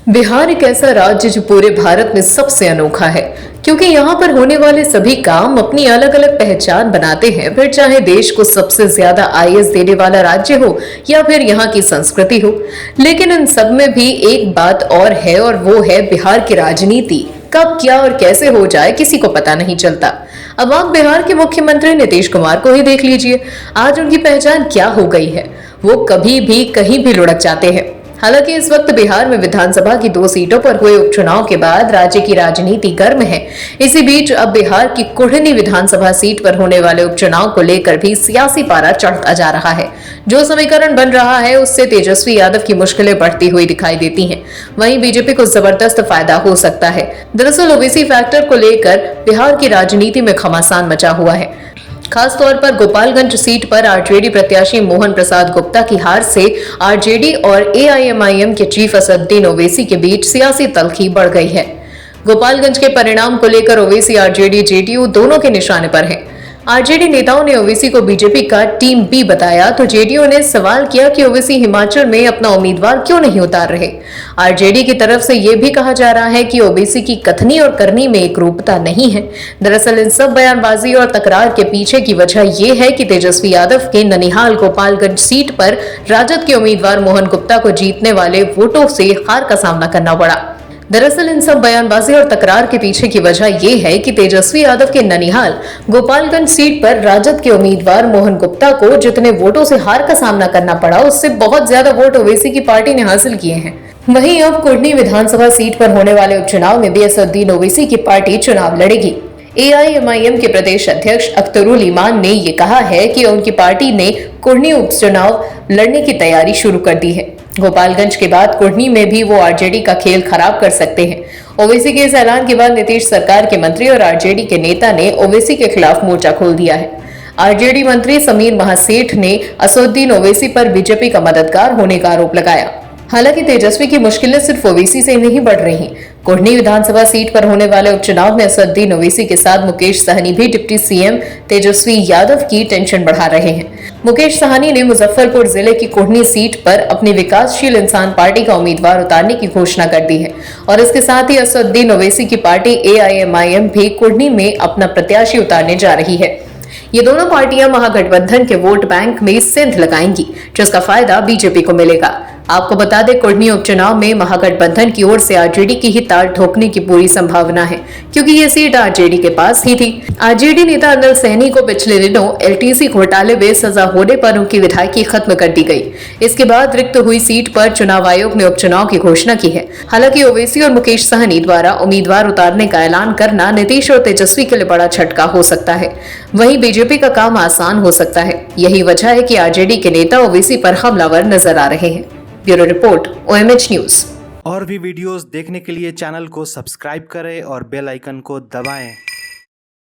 बिहार एक ऐसा राज्य जो पूरे भारत में सबसे अनोखा है, क्योंकि यहाँ पर होने वाले सभी काम अपनी अलग अलग पहचान बनाते हैं। फिर चाहे देश को सबसे ज्यादा आईएएस देने वाला राज्य हो या फिर यहाँ की संस्कृति हो, लेकिन इन सब में भी एक बात और है, और वो है बिहार की राजनीति। कब क्या और कैसे हो जाए किसी को पता नहीं चलता। अब आप बिहार के मुख्यमंत्री नीतीश कुमार को ही देख लीजिए, आज उनकी पहचान क्या हो गई है। वो कभी भी कहीं भी लुढ़क जाते हैं। हालांकि इस वक्त बिहार में विधानसभा की 2 सीटों पर हुए उपचुनाव के बाद राज्य की राजनीति गर्म है। इसी बीच अब बिहार की कुढ़नी विधानसभा सीट पर होने वाले उपचुनाव को लेकर भी सियासी पारा चढ़ता जा रहा है। जो समीकरण बन रहा है उससे तेजस्वी यादव की मुश्किलें बढ़ती हुई दिखाई देती हैं। वहीं बीजेपी को जबरदस्त फायदा हो सकता है। दरअसल ओबीसी फैक्टर को लेकर बिहार की राजनीति में घमासान मचा हुआ है। खास तौर पर गोपालगंज सीट पर आरजेडी प्रत्याशी मोहन प्रसाद गुप्ता की हार से आरजेडी और एआईएमआईएम के चीफ असदुद्दीन ओवैसी के बीच सियासी तल्खी बढ़ गई है। गोपालगंज के परिणाम को लेकर ओवैसी आरजेडी जेडीयू दोनों के निशाने पर हैं। आरजेडी नेताओं ने ओवैसी को बीजेपी का टीम बी बताया, तो जेडीयू ने सवाल किया कि ओवैसी हिमाचल में अपना उम्मीदवार क्यों नहीं उतार रहे। आरजेडी की तरफ से यह भी कहा जा रहा है कि ओवैसी की कथनी और करनी में एक रूपता नहीं है। दरअसल इन सब बयानबाजी और तकरार के पीछे की वजह यह है कि तेजस्वी यादव के ननिहाल गोपालगंज सीट पर राजद के उम्मीदवार मोहन गुप्ता को जीतने वाले वोटों से हार का सामना करना पड़ा। दरअसल इन सब बयानबाजी और तकरार के पीछे की वजह यह है कि तेजस्वी यादव के ननिहाल गोपालगंज सीट पर राजद के उम्मीदवार मोहन गुप्ता को जितने वोटों से हार का सामना करना पड़ा, उससे बहुत ज्यादा वोट ओवैसी की पार्टी ने हासिल किए हैं। वहीं अब कुढ़नी विधानसभा सीट पर होने वाले उपचुनाव में भी असदुद्दीन ओवैसी की पार्टी चुनाव लड़ेगी। एआईएमआईएम के प्रदेश अध्यक्ष अख्तरुल ईमान ने ये कहा है कि उनकी पार्टी ने कुढ़नी उपचुनाव लड़ने की तैयारी शुरू कर दी है। गोपालगंज के बाद कुढ़नी में भी वो आरजेडी का खेल खराब कर सकते हैं। ओवैसी के इस ऐलान के बाद नीतीश सरकार के मंत्री और आरजेडी के नेता ने ओवैसी के खिलाफ मोर्चा खोल दिया है। आरजेडी मंत्री समीर महासेठ ने असदुद्दीन ओवैसी पर बीजेपी का मददगार होने का आरोप लगाया। हालांकि तेजस्वी की मुश्किलें सिर्फ ओवैसी से नहीं बढ़ रही। कुढ़नी विधानसभा सीट पर होने वाले उपचुनाव में असदुद्दीन ओवैसी के साथ मुकेश सहनी भी डिप्टी सीएम तेजस्वी यादव की टेंशन बढ़ा रहे हैं। मुकेश सहनी ने मुजफ्फरपुर जिले की कुढ़नी सीट पर अपनी विकासशील इंसान पार्टी का उम्मीदवार उतारने की घोषणा कर दी है, और इसके साथ ही असदुद्दीन ओवैसी की पार्टी एआईएमआईएम भी कुढ़नी में अपना प्रत्याशी उतारने जा रही है। ये दोनों पार्टियां महागठबंधन के वोट बैंक में सेंध लगाएंगी, जिसका फायदा बीजेपी को मिलेगा। आपको बता दें, कुढ़नी उपचुनाव में महागठबंधन की ओर से आरजेडी की ही ताल ठोकने की पूरी संभावना है, क्योंकि ये सीट आरजेडी के पास ही थी। आरजेडी नेता अनिल सहनी को पिछले दिनों एलटीसी घोटाले में सजा होने पर उनकी विधायकी खत्म कर दी गई। इसके बाद रिक्त हुई सीट पर चुनाव आयोग ने उपचुनाव की घोषणा की है। हालांकि ओवैसी और मुकेश सहनी द्वारा उम्मीदवार उतारने का ऐलान करना नीतीश और तेजस्वी के लिए बड़ा झटका हो सकता है। वहीं बीजेपी का काम आसान हो सकता है। यही वजह है कि आरजेडी के नेता ओवैसी पर हमलावर नजर आ रहे हैं। Bureau report, OMH news. और भी वीडियोस देखने के लिए चैनल को सब्सक्राइब करें और बेल आइकन को दबाएं।